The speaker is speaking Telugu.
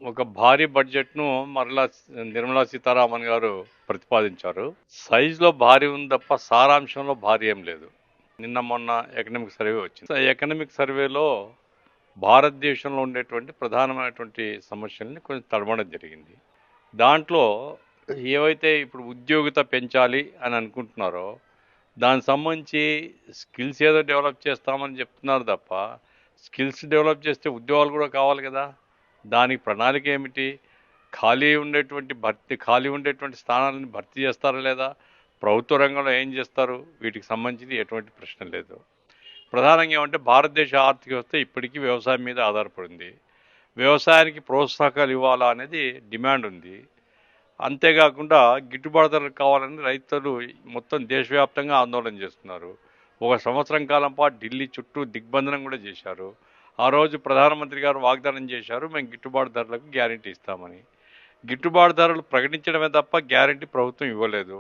ఒక భారీ బడ్జెట్‌ను మరలా నిర్మలా సీతారామన్ గారు ప్రతిపాదించారు. సైజ్‌లో భారీ ఉంది తప్ప సారాంశంలో భారీ ఏం లేదు. నిన్న మొన్న ఎకనామిక్ సర్వే వచ్చింది. ఎకనామిక్ సర్వేలో భారతదేశంలో ఉండేటువంటి ప్రధానమైనటువంటి సమస్యల్ని కొంచెం తడమడం జరిగింది. దాంట్లో ఏవైతే ఇప్పుడు ఉద్యోగిత పెంచాలి అని అనుకుంటున్నారో, దానికి సంబంధించి స్కిల్స్ ఏదో డెవలప్ చేస్తామని చెప్తున్నారు తప్ప, స్కిల్స్ డెవలప్ చేస్తే ఉద్యోగాలు కూడా కావాలి కదా! దానికి ప్రణాళిక ఏమిటి? ఖాళీ ఉండేటువంటి స్థానాలను భర్తీ చేస్తారా లేదా? ప్రభుత్వ రంగంలో ఏం చేస్తారు? వీటికి సంబంధించి ఎటువంటి ప్రశ్న లేదు. ప్రధానంగా ఏమంటే భారతదేశ ఆర్థిక వ్యవస్థ ఇప్పటికీ వ్యవసాయం మీద ఆధారపడింది. వ్యవసాయానికి ప్రోత్సాహకాలు ఇవ్వాలా అనేది డిమాండ్ ఉంది. అంతేకాకుండా గిట్టుబాటు ధరలు కావాలని రైతులు మొత్తం దేశవ్యాప్తంగా ఆందోళన చేస్తున్నారు. ఒక సంవత్సరం కాలం పాటు ఢిల్లీ చుట్టూ దిగ్బంధనం కూడా చేశారు. ఆ రోజు ప్రధానమంత్రి గారు వాగ్దానం చేశారు, మేము గిట్టుబాటు ధరలకు గ్యారెంటీ ఇస్తామని. గిట్టుబాటు ధరలు ప్రకటించడమే తప్ప గ్యారెంటీ ప్రభుత్వం ఇవ్వలేదు.